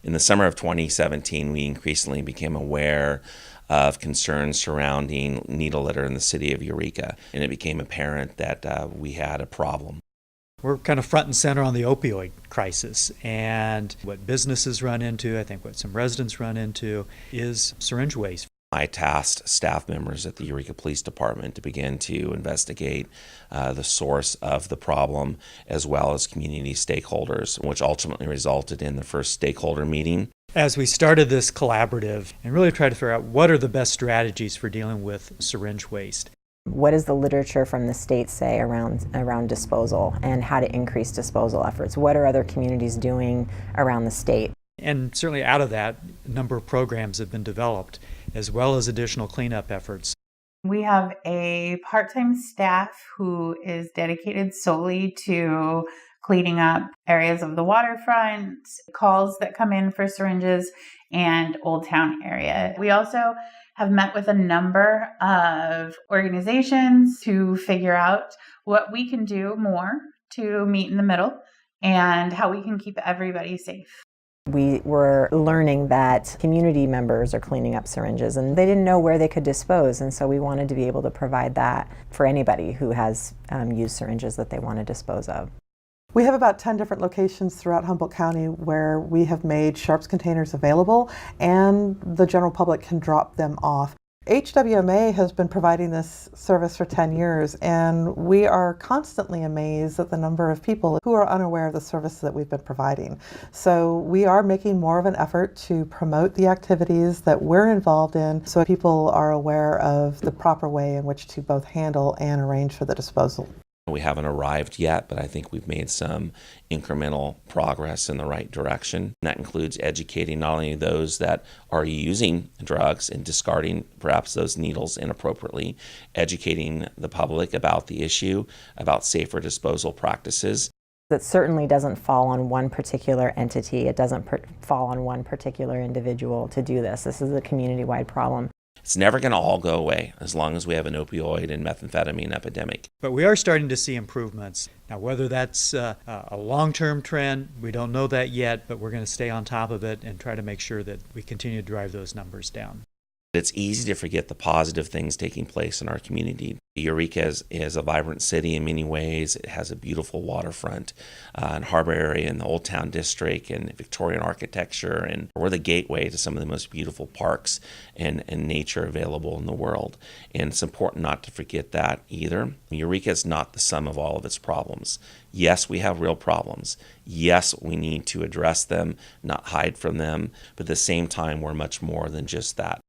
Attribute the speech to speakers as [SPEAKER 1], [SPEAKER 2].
[SPEAKER 1] In the summer of 2017, we increasingly became aware of concerns surrounding needle litter in the city of Eureka, and it became apparent that we had a problem.
[SPEAKER 2] We're kind of front and center on the opioid crisis, and what businesses run into, I think what some residents run into, is syringe waste.
[SPEAKER 1] I tasked staff members at the Eureka Police Department to begin to investigate the source of the problem, as well as community stakeholders, which ultimately resulted in the first stakeholder meeting.
[SPEAKER 2] As we started this collaborative and really tried to figure out what are the best strategies for dealing with syringe waste.
[SPEAKER 3] What does the literature from the state say around disposal and how to increase disposal efforts? What are other communities doing around the state?
[SPEAKER 2] And certainly out of that, a number of programs have been developed, as well as additional cleanup efforts.
[SPEAKER 4] We have a part-time staff who is dedicated solely to cleaning up areas of the waterfront, calls that come in for syringes, and Old Town area. We also have met with a number of organizations to figure out what we can do more to meet in the middle and how we can keep everybody safe.
[SPEAKER 3] We were learning that community members are cleaning up syringes and they didn't know where they could dispose, and so we wanted to be able to provide that for anybody who has used syringes that they want to dispose of.
[SPEAKER 5] We have about 10 different locations throughout Humboldt County where we have made sharps containers available and the general public can drop them off. HWMA has been providing this service for 10 years, and we are constantly amazed at the number of people who are unaware of the service that we've been providing. So we are making more of an effort to promote the activities that we're involved in so people are aware of the proper way in which to both handle and arrange for the disposal.
[SPEAKER 1] We haven't arrived yet, but I think we've made some incremental progress in the right direction. And that includes educating not only those that are using drugs and discarding perhaps those needles inappropriately, educating the public about the issue, about safer disposal practices.
[SPEAKER 3] It certainly doesn't fall on one particular entity. It doesn't fall on one particular individual to do this. This is a community-wide problem.
[SPEAKER 1] It's never going to all go away as long as we have an opioid and methamphetamine epidemic.
[SPEAKER 2] But we are starting to see improvements. Now, whether that's a long-term trend, we don't know that yet, but we're going to stay on top of it and try to make sure that we continue to drive those numbers down.
[SPEAKER 1] It's easy to forget the positive things taking place in our community. Eureka is a vibrant city in many ways. It has a beautiful waterfront and harbor area in the Old Town District and Victorian architecture, and we're the gateway to some of the most beautiful parks and nature available in the world. And it's important not to forget that either. Eureka is not the sum of all of its problems. Yes, we have real problems. Yes, we need to address them, not hide from them. But at the same time, we're much more than just that.